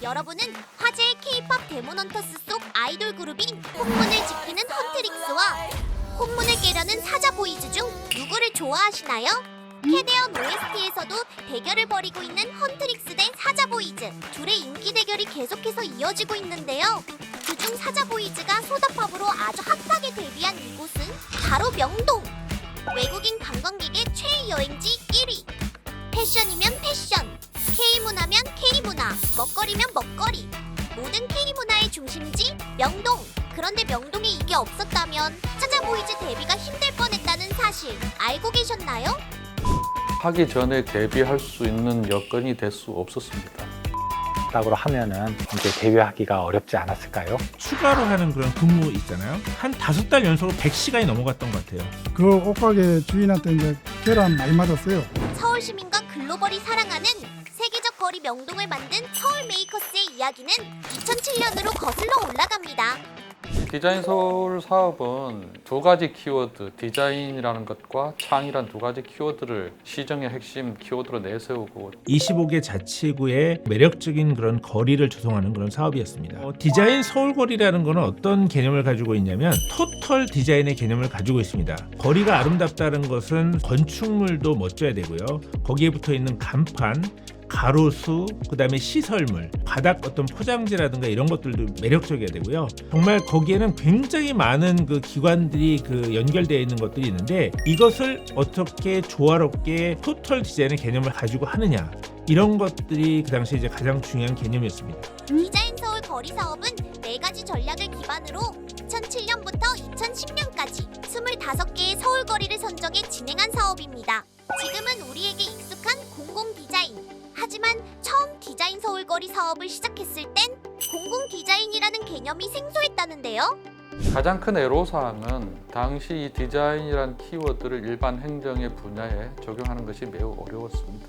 여러분은 화제의 K-팝 데몬헌터스 속 아이돌 그룹인 혼문을 지키는 헌트릭스와 혼문을 깨려는 사자보이즈 중 누구를 좋아하시나요? 캐대언 OST에서도 대결을 벌이고 있는 헌트릭스 대 사자보이즈, 둘의 인기 대결이 계속해서 이어지고 있는데요. 그중 사자보이즈가 소다팝으로 아주 핫하게 데뷔한 이곳은 바로 명동! 외국인 관광객의 최애 여행지 1위! 패션이면 패션, K문화면 K문화, 먹거리면 먹거리, 모든 K문화의 중심지 명동! 그런데 명동에 이게 없었다면 사자보이즈 데뷔가 힘들 뻔했다는 사실 알고 계셨나요? 하기 전에 데뷔할 수 있는 여건이 될 수 없었습니다. 딱으로 하면은 이제 데뷔하기가 어렵지 않았을까요? 추가로 하는 그런 근무 있잖아요. 한 5달 연속으로 100시간이 넘어갔던 것 같아요. 그 옷가게 주인한테 이제 계란 많이 맞았어요. 서울 시민과 글로벌이 사랑하는 세계적 거리 명동을 만든 서울 메이커스의 이야기는 2007년으로 거슬러 올라갑니다. 디자인 서울 사업은 두 가지 키워드, 디자인이라는 것과 창이란 두 가지 키워드를 시정의 핵심 키워드로 내세우고 25개 자치구의 매력적인 그런 거리를 조성하는 그런 사업이었습니다. 디자인 서울거리라는 것은 어떤 개념을 가지고 있냐면 토털 디자인의 개념을 가지고 있습니다. 거리가 아름답다는 것은 건축물도 멋져야 되고요. 거기에 붙어 있는 간판, 가로수, 그다음에 시설물, 바닥 어떤 포장지라든가 이런 것들도 매력적이어야 되고요. 정말 거기에는 굉장히 많은 그 기관들이 그 연결되어 있는 것들이 있는데 이것을 어떻게 조화롭게 토털 디자인의 개념을 가지고 하느냐, 이런 것들이 그 당시에 이제 가장 중요한 개념이었습니다. 디자인 서울 거리 사업은 4가지 전략을 기반으로 2007년부터 2010년까지 25개의 서울 거리를 선정해 진행한 사업입니다. 지금은 우리에게 익숙한 공공 디자인. 하지만 처음 디자인 서울 거리 사업을 시작했을 땐 공공 디자인이라는 개념이 생소했다는데요. 가장 큰 애로사항은 당시 이 디자인이라는 키워드를 일반 행정의 분야에 적용하는 것이 매우 어려웠습니다.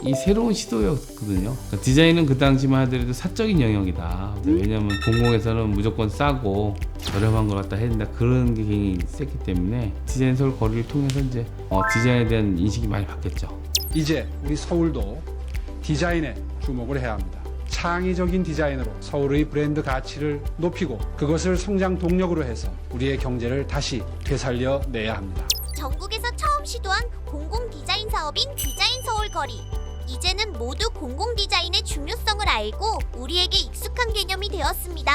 이 새로운 시도였거든요. 그러니까 디자인은 그 당시만 하더라도 사적인 영역이다. 왜냐하면 공공에서는 무조건 싸고 저렴한 걸 갖다 해야 된다, 그런 게 굉장히 셌기 때문에 디자인 서울 거리를 통해서 이제 디자인에 대한 인식이 많이 바뀌었죠. 이제 우리 서울도 디자인에 주목을 해야 합니다. 창의적인 디자인으로 서울의 브랜드 가치를 높이고 그것을 성장 동력으로 해서 우리의 경제를 다시 되살려 내야 합니다. 전국에서 처음 시도한 공공 디자인 사업인 디자인 서울 거리. 이제는 모두 공공 디자인의 중요성을 알고 우리에게 익숙한 개념이 되었습니다.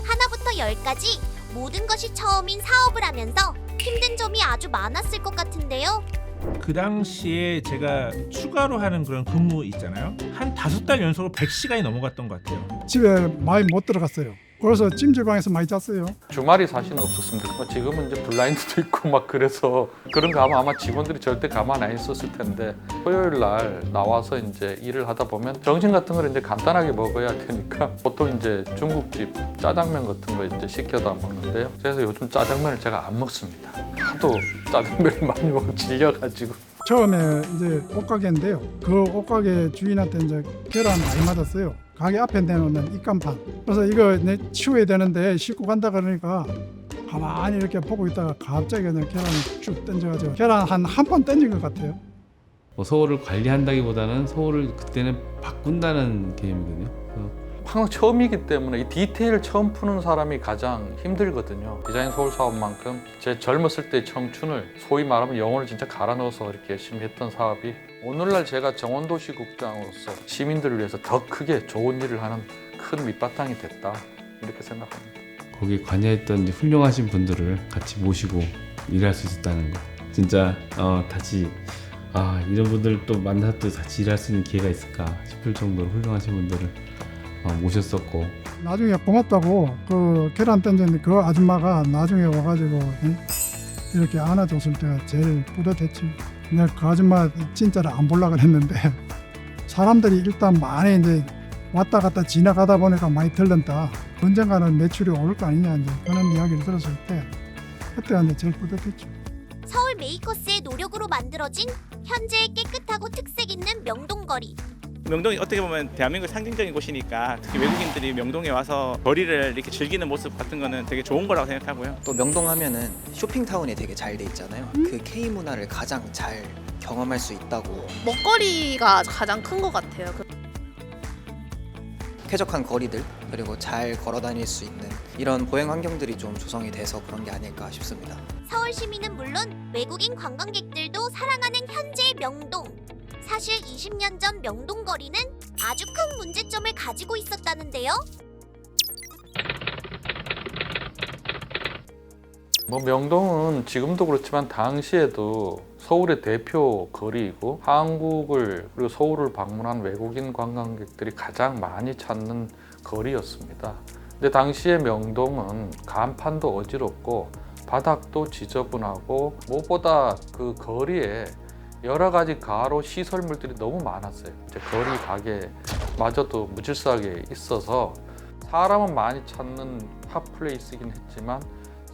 하나부터 10까지 모든 것이 처음인 사업을 하면서 힘든 점이 아주 많았을 것 같은데요. 그 당시에 제가 추가로 하는 그런 근무 있잖아요. 한 5달 연속으로 100시간이 넘어갔던 것 같아요. 집에 많이 못 들어갔어요. 그래서 찜질방에서 많이 잤어요. 주말이 사실은 없었습니다. 지금은 이제 블라인드도 있고 막 그래서 그런 거 하면 아마 직원들이 절대 가만 안 있었을 텐데 토요일 날 나와서 이제 일을 하다 보면 점심 같은 걸 이제 간단하게 먹어야 되니까 보통 이제 중국집 짜장면 같은 거 이제 시켜다 먹는데요. 그래서 요즘 짜장면을 제가 안 먹습니다. 하도 짜장면을 많이 먹어 질려가지고. 처음에 이제 옷가게인데요. 그 옷가게 주인한테 이제 계란 많이 맞았어요. 가게 앞에 내놓는 입간판. 그래서 이거 내 치워야 되는데 싣고 간다 그러니까 가만히 이렇게 보고 있다가 갑자기 그냥 계란을 쭉 던져가지고 계란 한 번 던진 것 같아요. 서울을 관리한다기보다는 서울을 그때는 바꾼다는 개념이거든요. 항상 처음이기 때문에 이 디테일을 처음 푸는 사람이 가장 힘들거든요. 디자인 서울 사업만큼 제 젊었을 때 청춘을 소위 말하면 영혼을 진짜 갈아 넣어서 이렇게 열심히 했던 사업이 오늘날 제가 정원도시국장으로서 시민들을 위해서 더 크게 좋은 일을 하는 큰 밑바탕이 됐다, 이렇게 생각합니다. 거기에 관여했던 이제 훌륭하신 분들을 같이 모시고 일할 수 있었다는 거, 진짜 다시 이런 분들 또 만나서 또 같이 일할 수 있는 기회가 있을까 싶을 정도로 훌륭하신 분들을 모셨었고, 나중에 고맙다고 그 계란 던졌는데 그 아줌마가 나중에 와가지고 이렇게 안아줬을 때가 제일 뿌듯했지. 내가 그 아줌마 진짜로 안 보려고 했는데 사람들이 일단 많이 이제 왔다 갔다 지나가다 보니까 많이 들른다. 언젠가는 매출이 오를 거 아니냐, 이제 그런 이야기를 들었을 때 그때가 이제 제일 뿌듯했죠. 서울 메이커스의 노력으로 만들어진 현재의 깨끗하고 특색 있는 명동거리. 명동이 어떻게 보면 대한민국 상징적인 곳이니까 특히 외국인들이 명동에 와서 거리를 이렇게 즐기는 모습 같은 거는 되게 좋은 거라고 생각하고요. 또 명동 하면은 쇼핑타운이 되게 잘 돼 있잖아요. 그 K 문화를 가장 잘 경험할 수 있다고. 먹거리가 가장 큰 것 같아요. 쾌적한 거리들 그리고 잘 걸어 다닐 수 있는 이런 보행 환경들이 좀 조성이 돼서 그런 게 아닐까 싶습니다. 서울 시민은 물론 외국인 관광객들도 사랑하는 현재의 명동. 사실 20년 전 명동 거리는 아주 큰 문제점을 가지고 있었다는데요. 뭐 명동은 지금도 그렇지만 당시에도 서울의 대표 거리이고 한국을 그리고 서울을 방문한 외국인 관광객들이 가장 많이 찾는 거리였습니다. 근데 당시에 명동은 간판도 어지럽고 바닥도 지저분하고 무엇보다 그 거리에 여러 가지 가로 시설물들이 너무 많았어요. 이제 거리 가게마저도 무질서하게 있어서 사람은 많이 찾는 핫플레이스이긴 했지만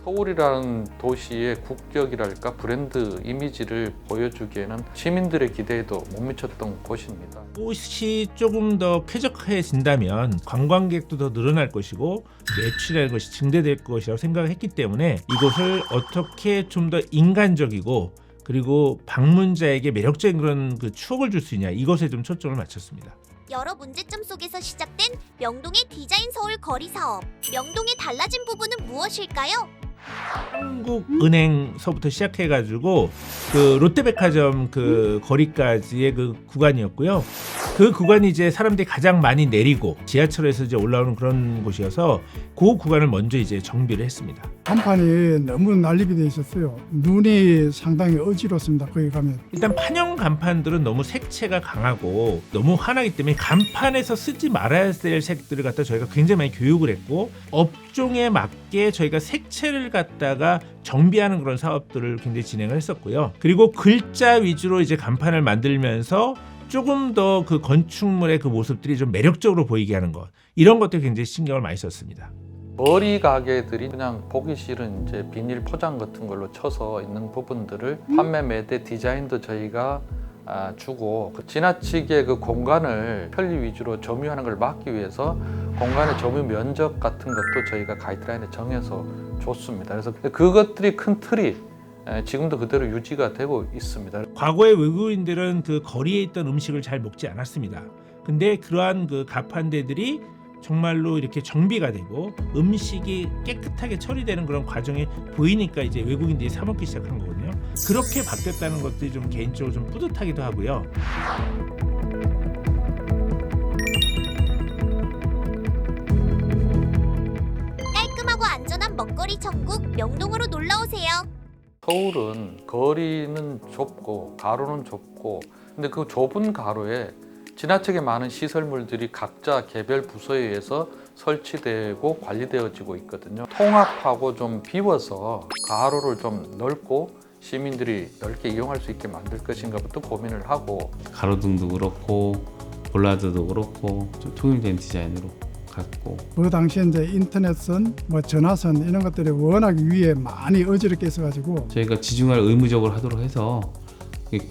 서울이라는 도시의 국격이랄까 브랜드 이미지를 보여주기에는 시민들의 기대에도 못 미쳤던 곳입니다. 곳이 조금 더 쾌적해진다면 관광객도 더 늘어날 것이고 매출이라는 것이 증대될 것이라고 생각했기 때문에 이곳을 어떻게 좀 더 인간적이고 그리고 방문자에게 매력적인 그런 그 추억을 줄 수 있냐, 이것에 좀 초점을 맞췄습니다. 여러 문제점 속에서 시작된 명동의 디자인 서울 거리 사업. 명동의 달라진 부분은 무엇일까요? 한국은행서부터 시작해가지고 그 롯데백화점 그 거리까지의 그 구간이었고요. 그 구간이 이제 사람들이 가장 많이 내리고 지하철에서 이제 올라오는 그런 곳이어서 그 구간을 먼저 이제 정비를 했습니다. 간판이 너무 난립이 돼 있었어요. 눈이 상당히 어지럽습니다. 거기 가면. 일단 판형 간판들은 너무 색채가 강하고 너무 환하기 때문에 간판에서 쓰지 말아야 될 색들을 갖다 저희가 굉장히 많이 교육을 했고 업종에 맞게 저희가 색채를 갖다가 정비하는 그런 사업들을 굉장히 진행을 했었고요. 그리고 글자 위주로 이제 간판을 만들면서 조금 더 그 건축물의 그 모습들이 좀 매력적으로 보이게 하는 것, 이런 것들 굉장히 신경을 많이 썼습니다. 거리 가게들이 그냥 보기 싫은 이제 비닐 포장 같은 걸로 쳐서 있는 부분들을 판매 매대 디자인도 저희가 주고 지나치게 그 공간을 편리 위주로 점유하는 걸 막기 위해서 공간의 점유 면적 같은 것도 저희가 가이드라인에 정해서 줬습니다. 그래서 그것들이 큰 틀이 지금도 그대로 유지가 되고 있습니다. 과거의 외국인들은 그 거리에 있던 음식을 잘 먹지 않았습니다. 근데 그러한 그 가판대들이 정말로 이렇게 정비가 되고 음식이 깨끗하게 처리되는 그런 과정이 보이니까 이제 외국인들이 사 먹기 시작한 거거든요. 그렇게 바뀌었다는 것들이 좀 개인적으로 좀 뿌듯하기도 하고요. 깔끔하고 안전한 먹거리 천국 명동으로 놀러오세요. 서울은 거리는 좁고 가로는 좁고 근데 그 좁은 가로에 지나치게 많은 시설물들이 각자 개별 부서에 의해서 설치되고 관리되어지고 있거든요. 통합하고 좀 비워서 가로를 좀 넓고 시민들이 넓게 이용할 수 있게 만들 것인가부터 고민을 하고 가로등도 그렇고 볼라드도 그렇고 좀 통일된 디자인으로 갔고 그 당시에 이제 인터넷선, 뭐 전화선 이런 것들이 워낙 위에 많이 어지럽게 있어가지고 저희가 지중화를 의무적으로 하도록 해서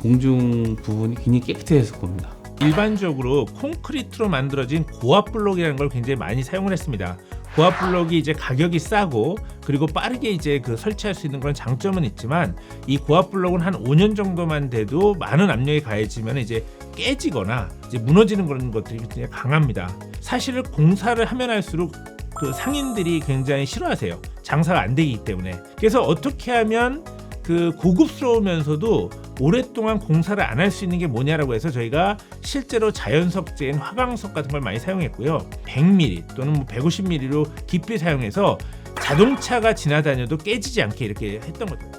공중 부분이 굉장히 깨끗해졌을 겁니다. 일반적으로 콘크리트로 만들어진 고압 블록이라는 걸 굉장히 많이 사용을 했습니다. 고압 블록이 이제 가격이 싸고 그리고 빠르게 이제 그 설치할 수 있는 그런 장점은 있지만 이 고압 블록은 한 5년 정도만 돼도 많은 압력이 가해지면 이제 깨지거나 이제 무너지는 그런 것들이 굉장히 강합니다. 사실 공사를 하면 할수록 그 상인들이 굉장히 싫어하세요. 장사가 안 되기 때문에. 그래서 어떻게 하면 그 고급스러우면서도 오랫동안 공사를 안 할 수 있는 게 뭐냐라고 해서 저희가 실제로 자연석재인 화강석 같은 걸 많이 사용했고요. 100mm 또는 뭐 150mm로 깊이 사용해서 자동차가 지나다녀도 깨지지 않게 이렇게 했던 거죠.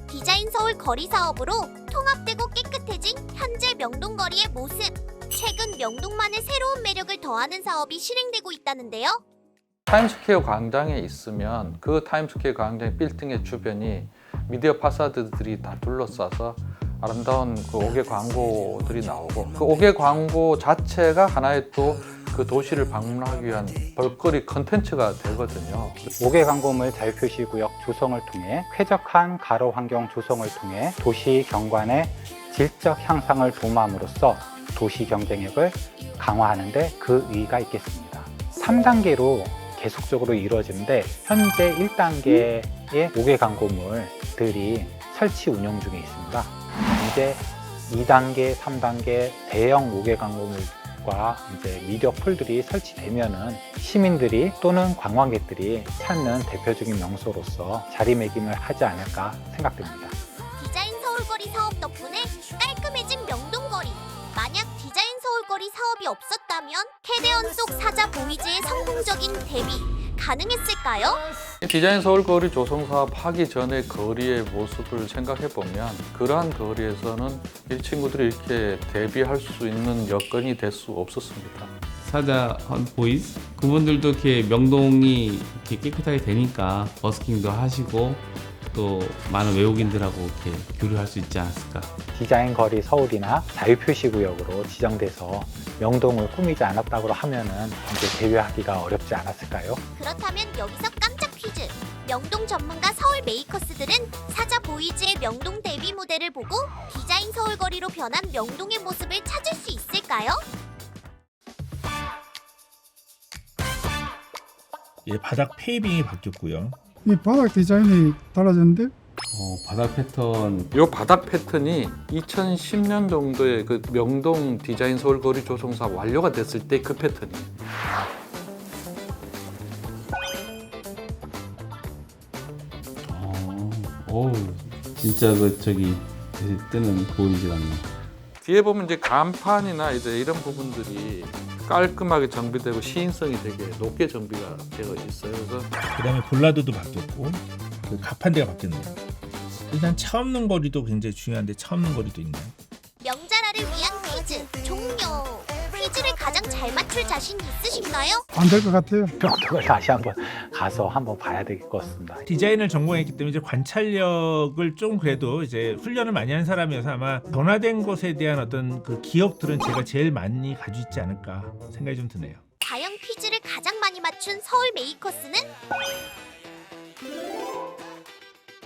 디자인 서울 거리 사업으로 통합되고 깨끗해진 현재 명동 거리의 모습. 최근 명동만의 새로운 매력을 더하는 사업이 실행되고 있다는데요. 타임스퀘어 광장에 있으면 그 타임스퀘어 광장 빌딩의 주변이 미디어 파사드들이 다 둘러싸서 아름다운 그 5개 광고들이 나오고 그 5개 광고 자체가 하나의 또 그 도시를 방문하기 위한 볼거리 컨텐츠가 되거든요. 5개 광고물 자유표시구역 조성을 통해 쾌적한 가로 환경 조성을 통해 도시 경관의 질적 향상을 도모함으로써 도시 경쟁력을 강화하는 데 그 의의가 있겠습니다. 3단계로 계속적으로 이루어지는데 현재 1단계의 5개 광고물들이 설치 운영 중에 있습니다. 이제 2단계, 3단계 대형 5개 광고물들이 스팟과 이제 미디어 폴들이 설치되면은 시민들이 또는 관광객들이 찾는 대표적인 명소로서 자리매김을 하지 않을까 생각됩니다. 디자인 서울거리 사업 덕분에 깔끔해진 명동거리. 만약 디자인 서울거리 사업이 없었다면 캐대언 속 사자 보이즈의 성공적인 데뷔 가능했을까요? 디자인 서울거리 조성 사업 하기 전에 거리의 모습을 생각해 보면 그러한 거리에서는 이 친구들이 이렇게 데뷔할 수 있는 여건이 될 수 없었습니다. 사자 보이스 그분들도 이렇게 명동이 이렇게 깨끗하게 되니까 버스킹도 하시고 또 많은 외국인들하고 이렇게 교류할 수 있지 않았을까. 디자인 거리 서울이나 자유표시구역으로 지정돼서 명동을 꾸미지 않았다고 하면은 이제 데뷔하기가 어렵지 않았을까요? 그렇다면 여기서 깜짝 퀴즈. 명동 전문가 서울 메이커스들은 사자 보이즈의 명동 데뷔 무대를 보고 디자인 서울거리로 변한 명동의 모습을 찾을 수 있을까요? 예, 바닥 페이빙이 바뀌었고요. 이 바닥 디자인이 달라졌는데 바닥 패턴 이 바닥 패턴이 2010년 정도에 그 명동 디자인 서울거리 조성 사업 완료가 됐을 때 그 패턴이에요. 진짜 그 저기 뜨는 보이지 않네. 뒤에 보면 이제 간판이나 이제 이런 부분들이 깔끔하게 정비되고 시인성이 되게 높게 정비가 되어 있어요. 그래서 그다음에 볼라드도 바뀌었고 그 가판대가 바뀌었네요. 일단 차 없는 거리도 굉장히 중요한데 차 없는 거리도 있네요. 명자라를 위한 퀴즈 종료. 퀴즈를 가장 잘 맞출 자신 있으신가요? 안 될 것 같아요. 명동을 다시 한번 가서 한번 봐야 될 것 같습니다. 디자인을 전공했기 때문에 이제 관찰력을 좀 그래도 이제 훈련을 많이 한 사람이어서 아마 변화된 것에 대한 어떤 그 기억들은 제가 제일 많이 가지고 있지 않을까 생각이 좀 드네요. 과연 퀴즈를 가장 많이 맞춘 서울 메이커스는?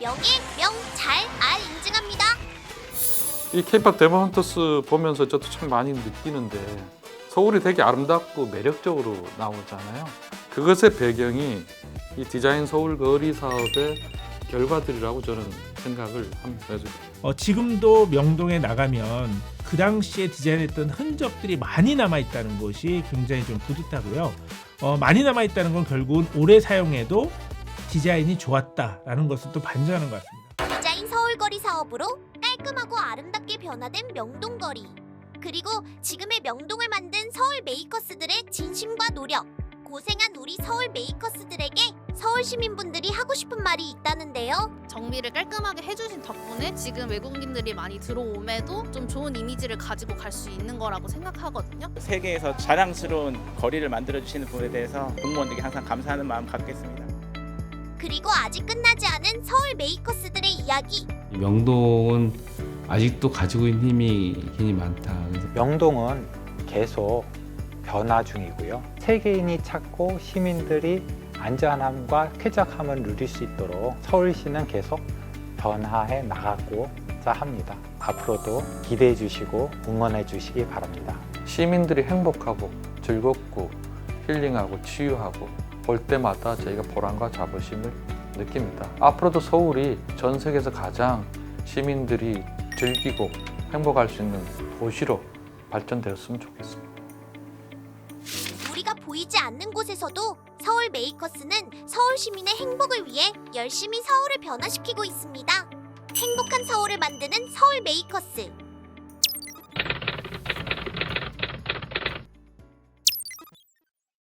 명예, 명, 잘, 알 인증합니다. 이 K-팝 데모 헌터스 보면서 저도 참 많이 느끼는데 서울이 되게 아름답고 매력적으로 나오잖아요. 그것의 배경이 이 디자인 서울거리 사업의 결과들이라고 저는 생각을 합니다. 그래서 지금도 명동에 나가면 그 당시에 디자인했던 흔적들이 많이 남아있다는 것이 굉장히 좀 뿌듯하고요. 많이 남아있다는 건 결국은 오래 사용해도 디자인이 좋았다라는 것을 또 반증하는 것 같습니다. 디자인 서울거리 사업으로 깔끔하고 아름답게 변화된 명동거리. 그리고 지금의 명동을 만든 서울 메이커스들의 진심과 노력. 고생한 우리 서울 메이커스들에게 서울 시민분들이 하고 싶은 말이 있다는데요. 정비를 깔끔하게 해주신 덕분에 지금 외국인들이 많이 들어옴에도 좀 좋은 이미지를 가지고 갈 수 있는 거라고 생각하거든요. 세계에서 자랑스러운 거리를 만들어주시는 분에 대해서 공무원들에게 항상 감사하는 마음 갖겠습니다. 그리고 아직 끝나지 않은 서울 메이커스들의 이야기. 명동은 아직도 가지고 있는 힘이 굉장히 많다. 그래서 명동은 계속 변화 중이고요. 세계인이 찾고 시민들이 안전함과 쾌적함을 누릴 수 있도록 서울시는 계속 변화해 나가고자 합니다. 앞으로도 기대해 주시고 응원해 주시기 바랍니다. 시민들이 행복하고 즐겁고 힐링하고 치유하고 볼 때마다 저희가 보람과 자부심을 느낍니다. 앞으로도 서울이 전 세계에서 가장 시민들이 즐기고 행복할 수 있는 도시로 발전되었으면 좋겠습니다. 우리가 보이지 않는 곳에서도 서울 메이커스는 서울 시민의 행복을 위해 열심히 서울을 변화시키고 있습니다. 행복한 서울을 만드는 서울 메이커스.